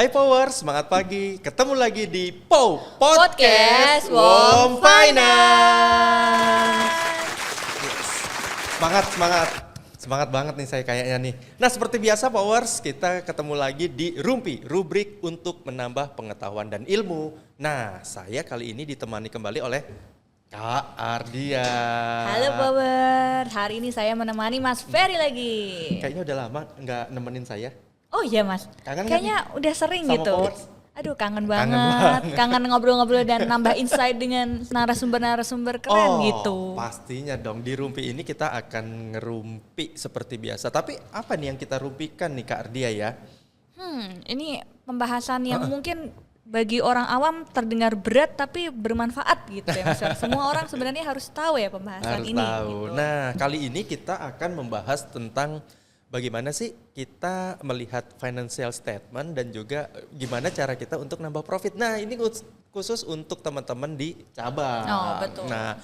Hai Power, semangat pagi. Ketemu lagi di Podcast Wom Wom Finance. Yes. Semangat banget nih saya kayaknya nih. Nah seperti biasa Powers, kita ketemu lagi di Rumpi, rubrik untuk menambah pengetahuan dan ilmu. Nah saya kali ini ditemani kembali oleh Kak Ardia. Halo Power, hari ini saya menemani Mas Ferry lagi. Kayaknya udah lama nggak nemenin saya. Oh iya Mas, Kangen kayaknya udah sering sama gitu. Powers? Aduh kangen banget, kangen ngobrol-ngobrol dan nambah insight dengan narasumber-narasumber keren gitu. Pastinya dong, di Rumpi ini kita akan ngerumpi seperti biasa. Tapi apa nih yang kita rumpikan nih Kak Ardia ya? Ini pembahasan yang mungkin bagi orang awam terdengar berat tapi bermanfaat gitu ya Mas. Semua orang sebenarnya harus tahu ya pembahasan Harus ini. tahu. Gitu. Nah, kali ini kita akan membahas tentang bagaimana sih kita melihat financial statement dan juga gimana cara kita untuk nambah profit. Nah, ini khusus untuk teman-teman di cabang. Oh, betul. Nah,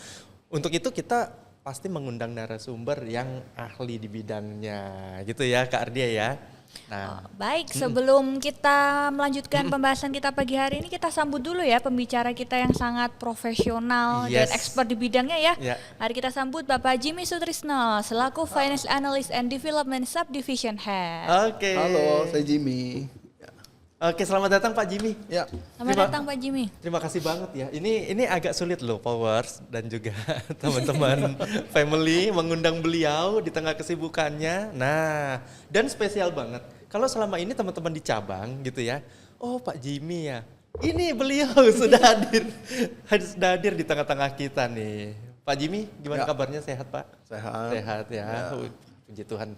untuk itu kita pasti mengundang narasumber yang ahli di bidangnya gitu ya Kak Ardia ya. Nah, Baik, sebelum kita melanjutkan pembahasan kita pagi hari ini, kita sambut dulu ya pembicara kita yang sangat profesional dan Yes. expert di bidangnya ya. Ya. Mari kita sambut Bapak Jimmy Sutrisno selaku Finance Analyst and Development Subdivision Head. Oke. Halo, saya Jimmy. Oke, selamat datang Pak Jimmy. Ya, Selamat datang Pak Jimmy. Terima kasih banget ya. Ini agak sulit loh Powers dan juga teman-teman family mengundang beliau di tengah kesibukannya. Nah, dan spesial banget. Kalau selama ini teman-teman di cabang gitu ya. Oh, Pak Jimmy ya. Ini beliau sudah hadir di tengah-tengah kita nih. Pak Jimmy, gimana Ya. kabarnya? Sehat, Pak? sehat. Sehat ya. Puji Tuhan.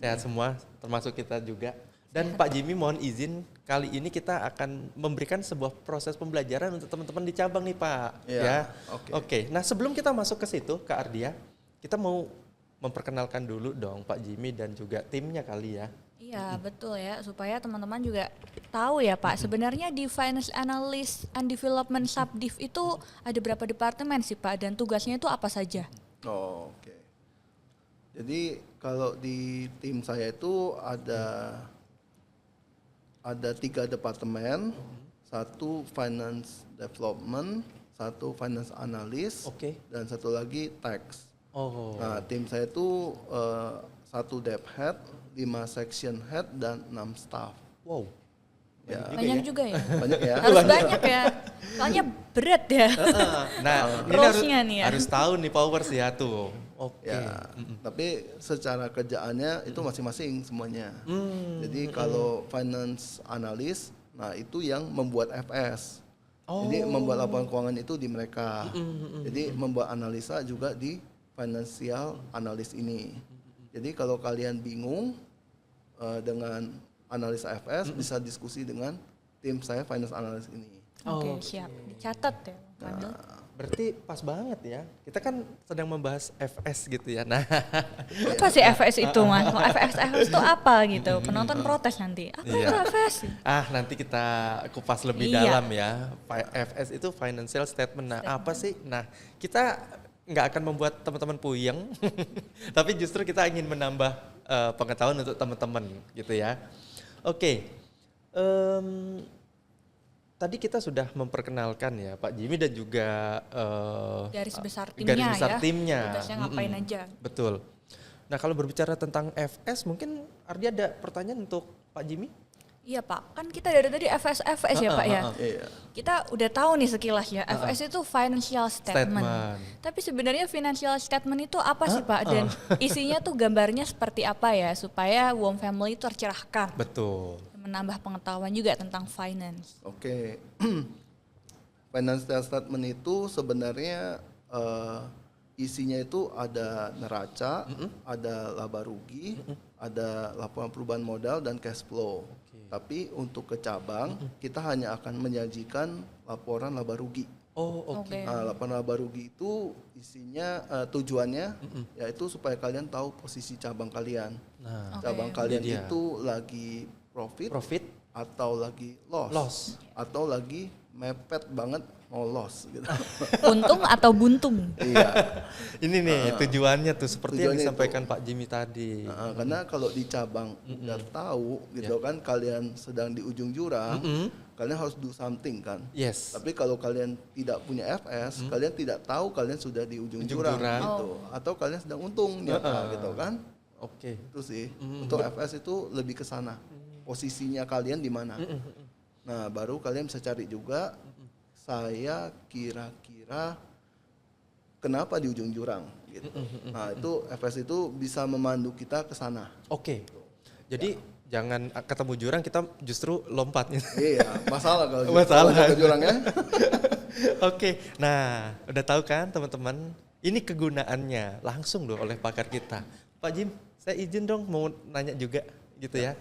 Sehat semua, termasuk kita juga. Dan Pak Jimmy mohon izin kali ini kita akan memberikan sebuah proses pembelajaran untuk teman-teman di cabang nih Pak. Ya, Oke. Nah sebelum kita masuk ke situ Kak Ardia, kita mau memperkenalkan dulu dong Pak Jimmy dan juga timnya kali ya. Iya betul ya, supaya teman-teman juga tahu ya Pak, sebenarnya di Finance Analyst and Development Subdiv itu ada berapa departemen sih Pak, dan tugasnya itu apa saja? Oh, oke. Jadi kalau di tim saya itu ada 3 departemen, satu finance development, satu finance analyst, Oke. dan satu lagi tax. Oh. Nah, tim saya itu 1 dev head, 5 section head, dan 6 staff. Wow. Ya, Banyak juga ya? banyak ya. Harus banyak ya, soalnya berat ya. Nah ini Roles-nya nih ya. harus tahu nih Powers ya tuh. Oke. Ya, tapi secara kerjaannya itu masing-masing semuanya. Jadi kalau finance analyst, nah itu yang membuat FS. Jadi membuat laporan keuangan itu di mereka. Jadi membuat analisa juga di financial analyst ini. Jadi kalau kalian bingung dengan analisa FS, bisa diskusi dengan tim saya finance analyst ini. Oke, siap. Dicatat ya. Bang Kamil. Berarti pas banget ya. Kita kan sedang membahas FS gitu ya. Nah, Apa sih FS itu Mas? FS itu apa gitu? Penonton protes nanti. Apa Iya. itu FS? nanti kita kupas lebih Iya. dalam ya. FS itu financial statement. Nah, apa sih? Nah, kita nggak akan membuat teman-teman puyeng, tapi justru kita ingin menambah pengetahuan untuk teman-teman gitu ya. Oke. Tadi kita sudah memperkenalkan ya Pak Jimmy dan juga Garis besar timnya garis besar ya. timnya. Tugasnya ngapain aja. Betul. Nah kalau berbicara tentang FS mungkin Ardi ada pertanyaan untuk Pak Jimmy? Iya Pak, kan kita dari tadi FS ya Pak ya. Iya. Kita udah tahu nih sekilas ya, FS itu financial statement. Tapi sebenarnya financial statement itu apa sih Pak? Dan isinya tuh gambarnya seperti apa ya, supaya Wom Family itu tercerahkan. Betul. Menambah pengetahuan juga tentang finance. Oke. Financial statement itu sebenarnya isinya itu ada neraca, ada laba rugi, ada laporan perubahan modal dan cash flow. Tapi untuk ke cabang kita hanya akan menyajikan laporan laba rugi. Oh oke. Nah, laporan laba rugi itu isinya tujuannya yaitu supaya kalian tahu posisi cabang kalian. Nah Cabang Oke. kalian Ini dia. itu lagi profit, profit atau lagi loss. Atau lagi mepet banget mau loss gitu. Untung atau buntung? Iya. Ini nih tujuannya tuh seperti yang Tujuannya disampaikan Pak Jimmy tadi. Karena kalau di cabang udah tahu gitu kan kalian sedang di ujung jurang, kalian harus do something kan. Yes. Tapi kalau kalian tidak punya FS, kalian tidak tahu kalian sudah di ujung jurang gitu. Atau kalian sedang untung nyata gitu kan. Oke. Itu sih. Untuk FS itu lebih ke sana. Posisinya kalian di mana. Nah, baru kalian bisa cari juga saya kira-kira kenapa di ujung jurang gitu. Nah, itu FS itu bisa memandu kita ke sana. Oke. Jadi jangan ketemu jurang kita justru lompat. Iya, masalah kalau Masalah. ke jurangnya. Oke. Nah, udah tahu kan teman-teman? Ini kegunaannya langsung loh oleh pakar kita. Pak Jim, saya izin dong mau nanya juga gitu ya.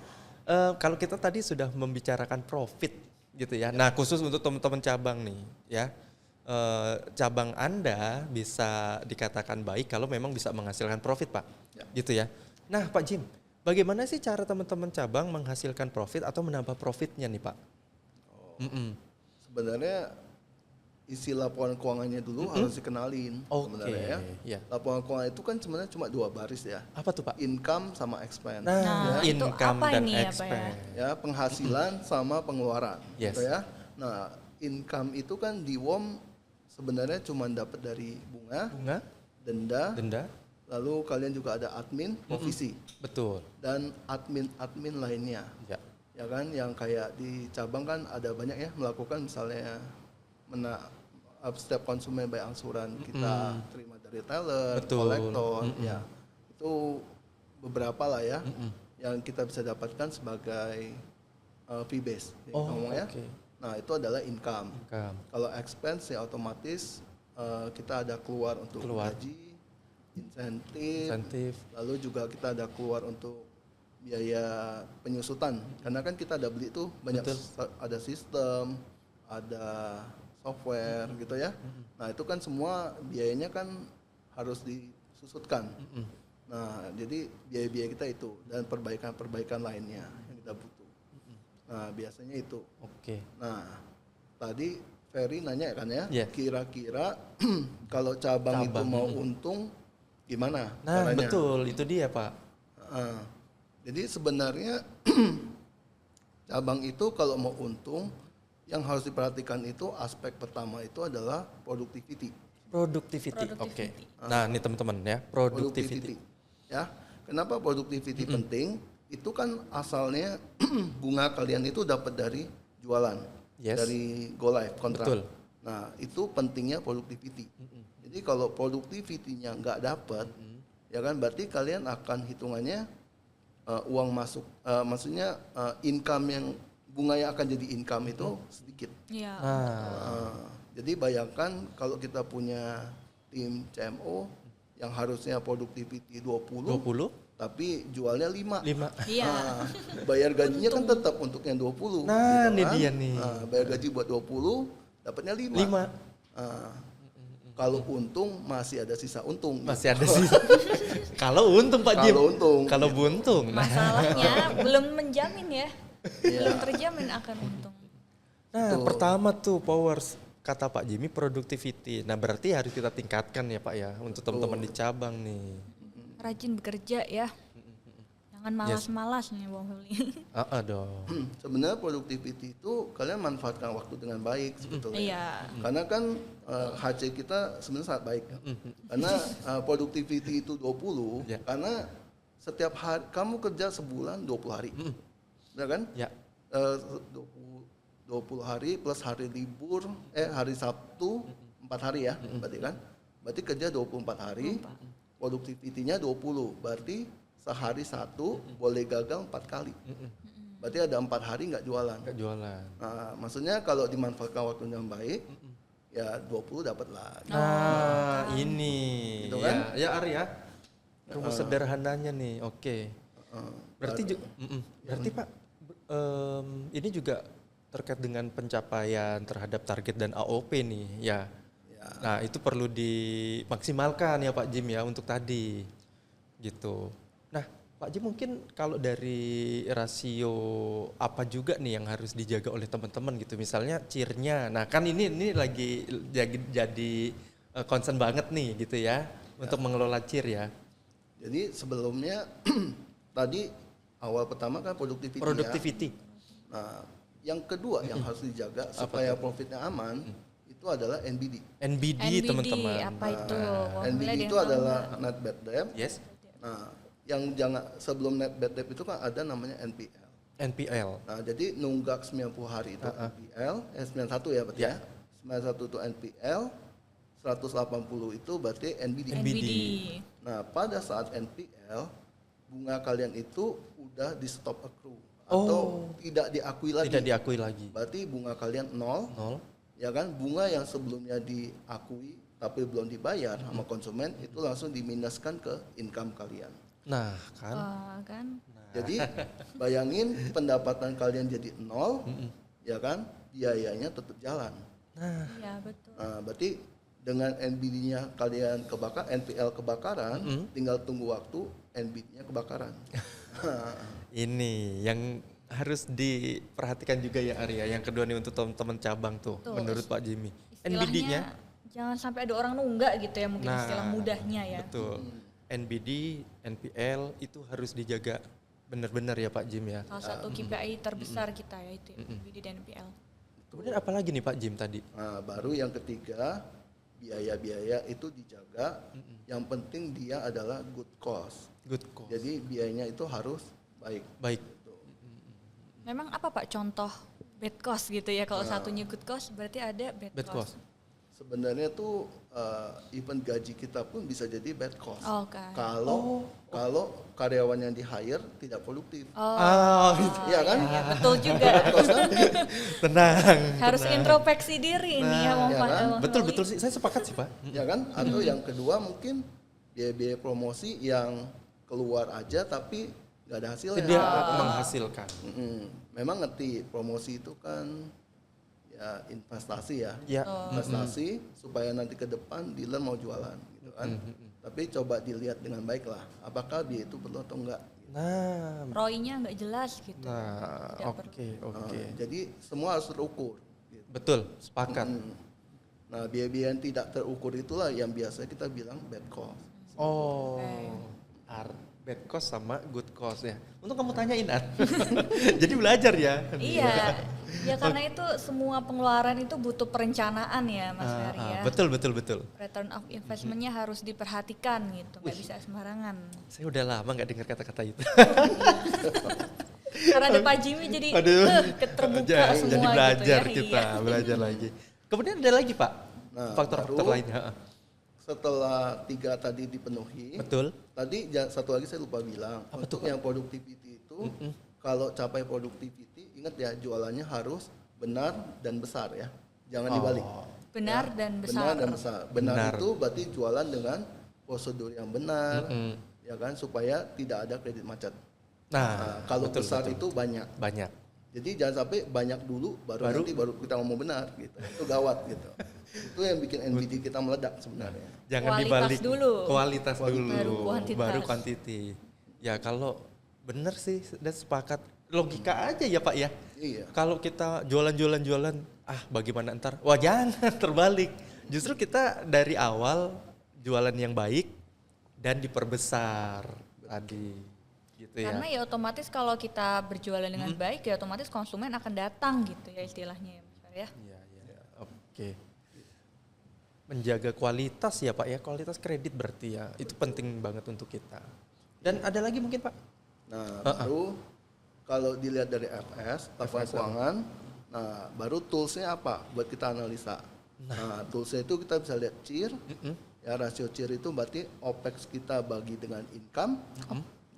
Kalau kita tadi sudah membicarakan profit gitu ya. Nah, khusus untuk teman-teman cabang nih ya. Cabang Anda bisa dikatakan baik kalau memang bisa menghasilkan profit, Pak. Gitu ya. Nah, Pak Jim, bagaimana sih cara teman-teman cabang menghasilkan profit atau menambah profitnya nih, Pak? Sebenarnya isi laporan keuangannya dulu harus dikenalin sebenarnya ya. Laporan keuangan itu kan sebenarnya cuma 2 baris ya. Apa tuh, Pak? Income sama expense. Nah, itu income apa dan ini ya, Pak, expense. Ya, penghasilan sama pengeluaran Yes. gitu ya. Nah, income itu kan di WOM sebenarnya cuma dapat dari bunga, denda, lalu kalian juga ada admin, provisi. Betul. Dan admin lainnya. Ya. Ya kan, yang kayak di cabang kan ada banyak ya melakukan misalnya setiap konsumen bayar angsuran kita terima dari teller, kolektor, ya itu beberapa lah ya yang kita bisa dapatkan sebagai fee base, ngomongnya. Nah, itu adalah income. Kalau expense ya otomatis kita ada keluar untuk gaji, insentif, lalu juga kita ada keluar untuk biaya penyusutan karena kan kita ada beli tuh banyak ada sistem, ada software gitu ya. Nah, itu kan semua biayanya kan harus disusutkan. Nah, jadi biaya-biaya kita itu dan perbaikan-perbaikan lainnya yang kita butuh. Nah, biasanya itu. Oke. Nah, tadi Ferry nanya kan ya, Yeah. kira-kira kalau cabang itu mau untung gimana Nah, caranya? betul, itu dia, Pak. Jadi sebenarnya cabang itu kalau mau untung yang harus diperhatikan itu aspek pertama itu adalah productivity. Productivity. Oke. Nah, ini teman-teman ya, productivity. Ya. Kenapa productivity penting? Itu kan asalnya bunga kalian itu dapat dari jualan. Yes. Dari go live kontrak. Betul. Nah, itu pentingnya productivity. Jadi kalau productivity-nya nggak dapat, ya kan berarti kalian akan hitungannya uang masuk, maksudnya income yang bunga yang akan jadi income itu sedikit. Iya. Jadi bayangkan kalau kita punya tim CMO yang harusnya productivity 20. Tapi jualnya 5. Iya. Bayar gajinya kan tetap untuk yang 20. Nah, gitu ini kan. dia nih. Bayar gaji buat 20, dapatnya 5. Kalau untung masih ada sisa untung. Masih ada sih. Kalau untung, Pak Jim. Kalau untung. Kalau buntung. Nah, Masalahnya belum menjamin ya. Belum terjamin akan untung. Nah, pertama tuh powers kata Pak Jimmy productivity. Nah, berarti harus kita tingkatkan ya, Pak ya, untuk teman-teman di cabang nih. Rajin bekerja ya. Jangan malas-malas nih Bang Febri. Dong. Sebenarnya productivity itu kalian manfaatkan waktu dengan baik sebetulnya. Iya. Karena kan HC kita sebenarnya sangat baik. Karena productivity itu 20, karena setiap hari kamu kerja sebulan 20 hari. Benar kan? Ya. 20 hari plus hari libur, hari Sabtu 4 hari ya, berarti kan? Berarti kerja 24 hari, produktivitinya 20, berarti sehari 1 boleh gagal 4 kali. Berarti ada 4 hari nggak jualan. Nah, maksudnya kalau dimanfaatkan waktu yang baik, ya 20 dapat lagi. Nah, ini. Gitu kan? Ya, Arya. Rumus sederhananya nih. Oke. Berarti berarti Pak, ini juga terkait dengan pencapaian terhadap target dan AOP nih, ya. Nah, itu perlu dimaksimalkan ya Pak Jim ya untuk tadi, gitu. Nah, Pak Ji mungkin kalau dari rasio apa juga nih yang harus dijaga oleh teman-teman gitu, misalnya cheer-nya. Nah kan ini lagi jadi concern banget nih gitu ya untuk mengelola cheer ya. Jadi sebelumnya tadi awal pertama kan Productivity. Nah, yang kedua yang harus dijaga supaya profitnya aman itu adalah NBD. NBD teman-teman. Apa itu? Wah, NBD mulai itu dari adalah net bad debt. Yes. Nah, yang jangan sebelum net bad debt itu kan ada namanya NPL. NPL. Nah, jadi nunggak 90 hari itu NPL, 91 ya berarti ya. 91 itu NPL, 180 itu berarti NBD. NBD. Nah, pada saat NPL, bunga kalian itu udah di stop accrue atau tidak diakui lagi. Tidak diakui lagi. Berarti bunga kalian nol. Ya kan? Bunga yang sebelumnya diakui tapi belum dibayar sama konsumen itu langsung diminuskan ke income kalian. Nah, kan. Kan? Jadi bayangin pendapatan kalian jadi nol, ya kan? Biayanya tetap jalan. Nah, Iya, betul. Nah, berarti dengan NBD-nya kalian NPL kebakaran, tinggal tunggu waktu NBD-nya kebakaran. ini yang harus diperhatikan juga ya Arya. Yang kedua nih untuk teman-teman cabang tuh, Betul. menurut Pak Jimmy. Istilahnya NBD-nya, jangan sampai ada orang nunggak gitu ya, mungkin istilah mudahnya ya. betul. NBD, NPL itu harus dijaga benar-benar ya Pak Jim ya. Salah satu KPI terbesar kita ya itu NBD dan NPL. Kemudian apa lagi nih Pak Jim tadi? Nah, baru yang ketiga, biaya-biaya itu dijaga. Yang penting dia adalah good cost. Good cost. Jadi biayanya itu harus baik. Baik. Memang apa Pak contoh bad cost gitu ya? Kalau satunya good cost berarti ada bad cost. Sebenarnya tuh even gaji kita pun bisa jadi bad cost. Oke. Kalau karyawan yang di hire tidak produktif. Gitu. Iya kan? Iya, betul juga. Tenang. Harus introspeksi diri nih ya, ya kan? Betul sih, saya sepakat sih Pak. Ya kan? Atau yang kedua mungkin biaya-biaya promosi yang keluar aja tapi nggak ada hasilnya. Tidak menghasilkan. Memang ngerti promosi itu kan ya investasi ya. Ya. Investasi supaya nanti ke depan dealer mau jualan gitu kan. Tapi coba dilihat dengan baik lah, apakah dia itu perlu atau enggak. Nah, ROI-nya nggak jelas gitu. oke. Jadi semua harus terukur. Gitu. Betul, sepakat. Nah, biaya-biaya yang tidak terukur itulah yang biasa kita bilang bad cost. Bad cost sama good cost ya. Untuk kamu tanyain Ar. Jadi belajar ya. Iya, ya karena itu semua pengeluaran itu butuh perencanaan ya Mas Ferry ya. Betul. Return of investment-nya harus diperhatikan gitu, nggak bisa sembarangan. Saya udah lama nggak dengar kata-kata itu. Karena ada Pak Jimmy jadi terbuka semua jadi belajar gitu ya. kita, belajar lagi. Kemudian ada lagi Pak, Nah, faktor-faktor lainnya. Setelah 3 tadi dipenuhi, Betul. tadi satu lagi saya lupa bilang, untuk yang productivity itu, kalau capai productivity, ingat ya jualannya harus benar dan besar ya, jangan dibalik. Benar dan besar. Benar dan besar. Benar itu berarti jualan dengan prosedur yang benar, ya kan, supaya tidak ada kredit macet. Nah, kalau besar itu banyak. Jadi jangan sampai banyak dulu, baru kita ngomong benar gitu. Itu gawat gitu. Itu yang bikin NBD kita meledak sebenarnya. Jangan Kualitas dibalik dulu. Kualitas dulu, baru quantity. Ya kalau benar sih dan sepakat, logika aja ya Pak ya. Iya. Kalau kita jualan, bagaimana ntar? Wah jangan, terbalik. Justru kita dari awal jualan yang baik dan diperbesar tadi. Gitu ya. Karena ya otomatis kalau kita berjualan dengan baik ya otomatis konsumen akan datang gitu ya istilahnya ya Mas Ferry ya. Iya. Oke. Menjaga kualitas ya Pak ya, kualitas kredit berarti ya. Itu penting banget untuk kita. Dan ada lagi mungkin Pak? Nah, baru kalau dilihat dari FS, laporan keuangan, nah baru toolsnya apa buat kita analisa. Nah, toolsnya itu kita bisa lihat CIR, ya rasio CIR itu berarti OPEX kita bagi dengan income,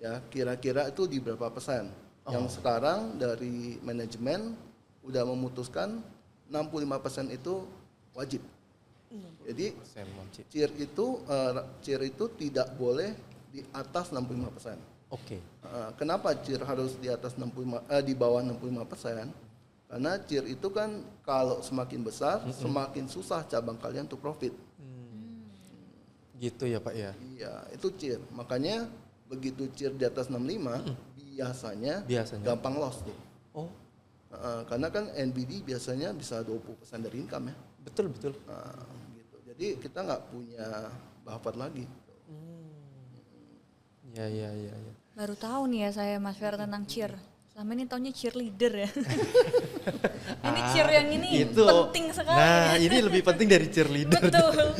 ya kira-kira itu di berapa persen. Yang sekarang dari manajemen udah memutuskan 65% itu wajib. Jadi CIR itu tidak boleh di atas 65%. Oke. Kenapa CIR harus di atas di bawah 65%? Karena CIR itu kan kalau semakin besar, semakin susah cabang kalian untuk profit. Gitu ya Pak ya. Iya, itu CIR. Makanya begitu CIR di atas 65 biasanya gampang loss tuh. Oh, Karena kan NBD biasanya bisa 20% dari income ya. betul. Gitu. Jadi kita nggak punya buffer lagi. Ya. Baru tahu nih ya saya Mas Fer tentang cheer. Selama ini taunya cheerleader ya. Ini cheer yang ini penting sekali. Nah, ini lebih penting dari cheerleader. Betul.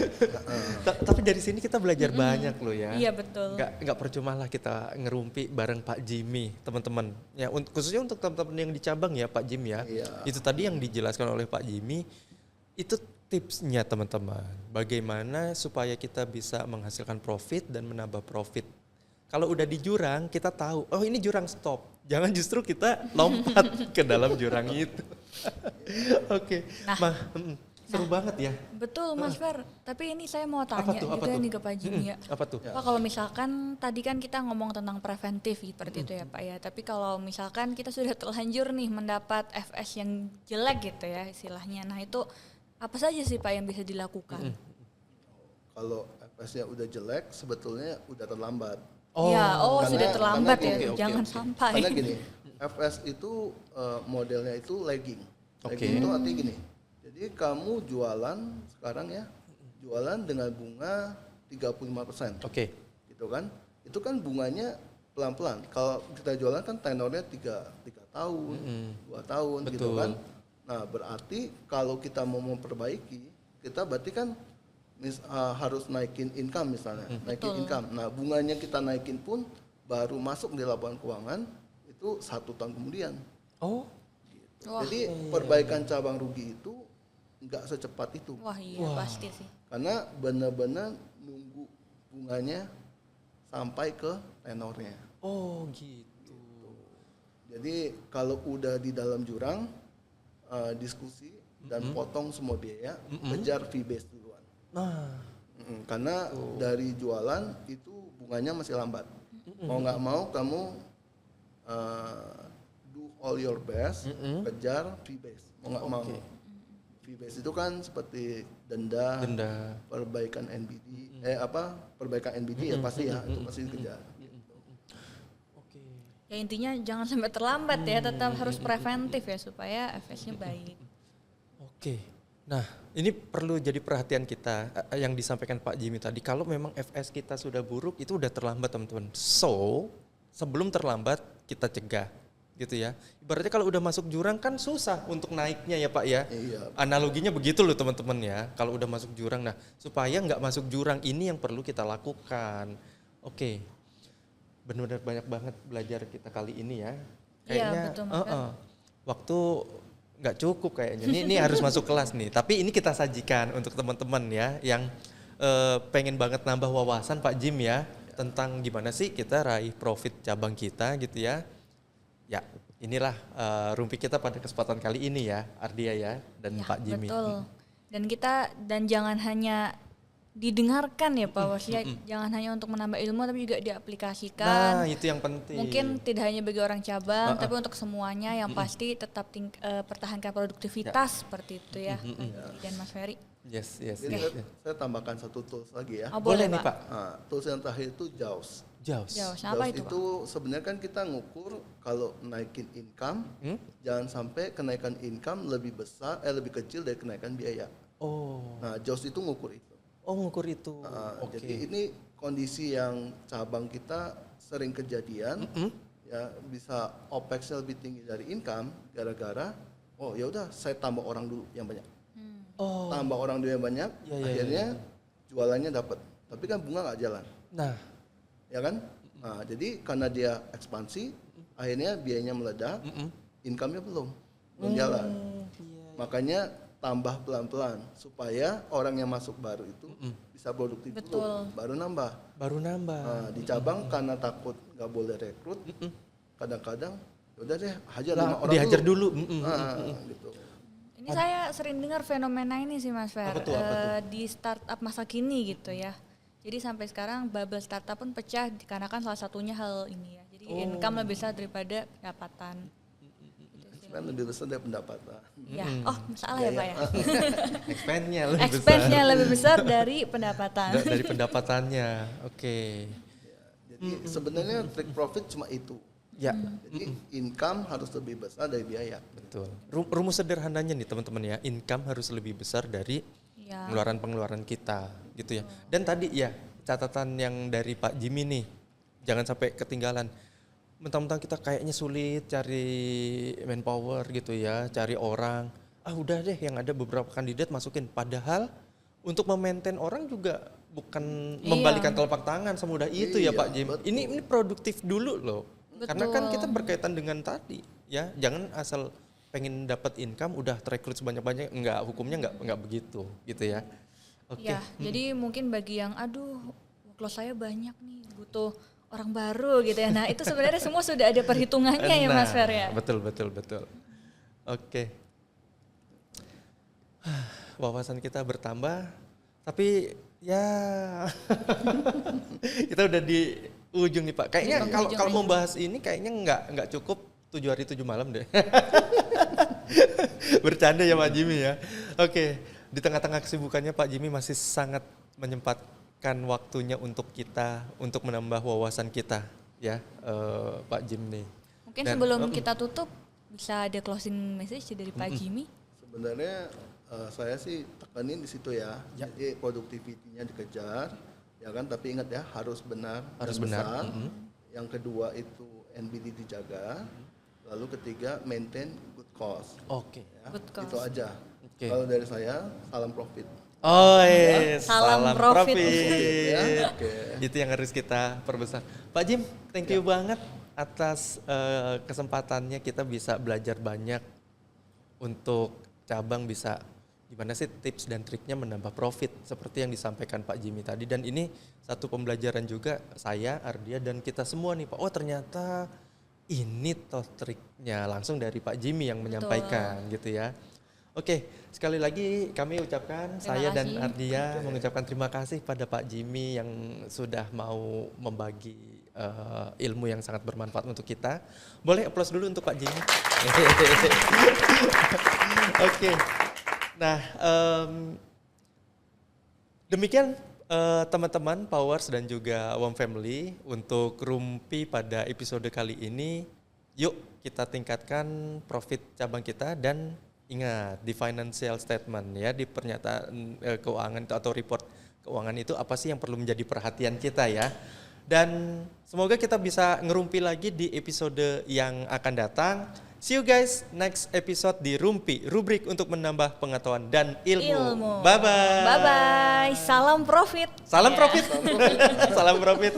Tapi dari sini kita belajar banyak loh ya. Iya betul. Nggak percuma lah kita ngerumpi bareng Pak Jimmy, teman-teman. Ya, khususnya untuk teman-teman yang di cabang ya Pak Jim ya. Iya. Itu tadi yang dijelaskan oleh Pak Jimmy, itu tipsnya teman-teman. Bagaimana supaya kita bisa menghasilkan profit dan menambah profit. Kalau udah di jurang, kita tahu, oh ini jurang stop. Jangan justru kita lompat ke dalam jurang itu. Oke, seru banget ya. Betul Mas Fer, tapi ini saya mau tanya juga nih ke Pak Jimmy ya. Apa tuh? Pak, kalau misalkan tadi kan kita ngomong tentang preventif seperti itu ya Pak ya. Tapi kalau misalkan kita sudah terlanjur nih mendapat FS yang jelek gitu ya istilahnya. Nah itu apa saja sih Pak yang bisa dilakukan? Kalau FS-nya udah jelek sebetulnya udah terlambat. Sudah terlambat ya, gini, jangan sampai. Karena gini, FS itu modelnya itu lagging. Lagging itu artinya gini, jadi kamu jualan sekarang ya, jualan dengan bunga 35%. Gitu kan, itu kan bunganya pelan-pelan. Kalau kita jualan kan tenornya 3 tahun, 2 tahun. Betul. Gitu kan. Nah berarti kalau kita mau memperbaiki, kita berarti kan harus naikin income misalnya, naikin income. Nah bunganya kita naikin pun baru masuk di laporan keuangan itu 1 tahun kemudian. Gitu. Jadi perbaikan cabang rugi itu nggak secepat itu. Wah iya pasti sih. Karena benar-benar nunggu bunganya sampai ke tenornya. Oh gitu. Jadi kalau udah di dalam jurang, diskusi dan potong semua biaya, kejar fee base duluan. Karena dari jualan itu bunganya masih lambat. Mau nggak mau kamu do all your best, kejar fee base. Mau nggak mau. Fee base itu kan seperti denda. Perbaikan NBD, perbaikan NBD ya pasti ya itu pasti dikejar. Ya intinya jangan sampai terlambat ya, tetap harus preventif ya supaya FS-nya baik. Nah, ini perlu jadi perhatian kita yang disampaikan Pak Jimmy tadi. Kalau memang FS kita sudah buruk, itu udah terlambat teman-teman. So, sebelum terlambat kita cegah, gitu ya. Ibaratnya kalau udah masuk jurang kan susah untuk naiknya ya Pak ya. Iya. Analoginya begitu loh teman-teman ya. Kalau udah masuk jurang, nah supaya nggak masuk jurang ini yang perlu kita lakukan. Benar-benar banyak banget belajar kita kali ini ya. Kayaknya betul, waktu nggak cukup kayaknya. Ini harus masuk kelas nih. Tapi ini kita sajikan untuk teman-teman ya yang pengen banget nambah wawasan Pak Jim ya tentang gimana sih kita raih profit cabang kita gitu ya. Ya inilah rumpi kita pada kesempatan kali ini ya Ardia ya dan Pak Jimmy. Betul. Dan jangan hanya didengarkan ya Pak Wasya, jangan hanya untuk menambah ilmu tapi juga diaplikasikan. Nah itu yang penting. Mungkin tidak hanya bagi orang cabang, tapi untuk semuanya yang pasti tetap pertahankan produktivitas seperti itu ya. Dan Mas Ferry. Yes. Jadi saya tambahkan satu tools lagi ya. Boleh nih Pak. Nah, tools yang terakhir itu JAWS. Apa itu Pak? Itu sebenarnya kan kita ngukur kalau naikin income, jangan sampai kenaikan income lebih kecil dari kenaikan biaya. Nah JAWS itu ngukur itu. Ngukur itu. Jadi ini kondisi yang cabang kita sering kejadian, ya bisa OPEX-nya lebih tinggi dari income gara-gara ya udah saya tambah orang dulu yang banyak. Tambah orang dulu yang banyak, akhirnya jualannya dapat. Tapi kan bunga nggak jalan. Nah, ya kan? Nah, jadi karena dia ekspansi, akhirnya biayanya meledak, income-nya belum jalan. Makanya tambah pelan-pelan supaya orang yang masuk baru itu bisa produktif dulu, baru nambah. Nah, di cabang karena takut nggak boleh rekrut, kadang-kadang udah deh dihajar dulu. Gitu. Ini saya sering dengar fenomena ini sih Mas Fer, di startup masa kini gitu ya. Jadi sampai sekarang bubble startup pun pecah dikarenakan salah satunya hal ini ya. Jadi income lebih besar daripada pendapatan. Kan lebih besar dari pendapatan. Ya, salah ya Pak ya. Expense-nya lebih besar dari pendapatan. Dari pendapatannya, oke. Jadi sebenarnya trik profit cuma itu. Ya, Jadi income harus lebih besar dari biaya. betul. Rumus sederhananya nih teman-teman ya, income harus lebih besar dari Ya. pengeluaran kita gitu ya. Dan tadi ya catatan yang dari Pak Jimmy nih, jangan sampai ketinggalan. Mentang-mentang kita kayaknya sulit cari manpower gitu ya, cari orang. Udah deh yang ada beberapa kandidat masukin. Padahal untuk memaintain orang juga bukan Iya. membalikan telapak tangan semudah itu ya Iya, Pak Jim. betul. Ini produktif dulu loh. Karena kan Betul. kita berkaitan dengan tadi ya, jangan asal pengen dapat income udah rekrut sebanyak-banyak, enggak, hukumnya enggak begitu gitu ya. Oke. Ya, jadi mungkin bagi yang aduh workload saya banyak nih, butuh orang baru gitu ya. Nah, itu sebenarnya semua sudah ada perhitungannya ya Mas Fer ya. Betul. Oke. Wawasan kita bertambah, tapi ya kita udah di ujung nih Pak. Kayaknya Di kalau ujung kalau nih. mau bahas ini kayaknya nggak cukup 7 hari 7 malam deh. Bercanda ya Pak Jimmy ya. Oke, di tengah-tengah kesibukannya Pak Jimmy masih sangat menyempatkan waktunya untuk kita, untuk menambah wawasan kita ya, Pak Jim nih. Mungkin Dan- sebelum kita tutup bisa ada closing message dari Pak Jimmy. Sebenarnya saya sih tekanin di situ ya. Jadi produktivitinya dikejar, ya kan. Tapi ingat ya harus benar. Harus dan benar. besar. Yang kedua itu NBD dijaga. Lalu ketiga maintain good cost. Oke. Ya, Good cost. itu aja. Oke. Kalau dari saya salam profit. Oh, Salam profit. Ya, oke. Itu yang harus kita perbesar. Pak Jim, thank you banget atas kesempatannya kita bisa belajar banyak untuk cabang bisa gimana sih tips dan triknya menambah profit seperti yang disampaikan Pak Jimmy tadi, dan ini satu pembelajaran juga saya, Ardia dan kita semua nih Pak. Oh ternyata ini toh triknya langsung dari Pak Jimmy yang menyampaikan gitu ya. Oke, sekali lagi kami ucapkan, Terima saya dan kasih. Ardia mengucapkan terima kasih pada Pak Jimmy yang sudah mau membagi ilmu yang sangat bermanfaat untuk kita. Boleh aplaus dulu untuk Pak Jimmy. Oke, nah demikian teman-teman Powers dan juga Warm Family untuk Rumpi pada episode kali ini. Yuk kita tingkatkan profit cabang kita, dan ingat di financial statement ya, di pernyataan keuangan atau report keuangan itu apa sih yang perlu menjadi perhatian kita ya. Dan semoga kita bisa ngerumpi lagi di episode yang akan datang. See you guys next episode di Rumpi, rubrik untuk menambah pengetahuan dan ilmu. Bye bye. Bye bye. Salam profit. Salam Ya. profit. Salam profit.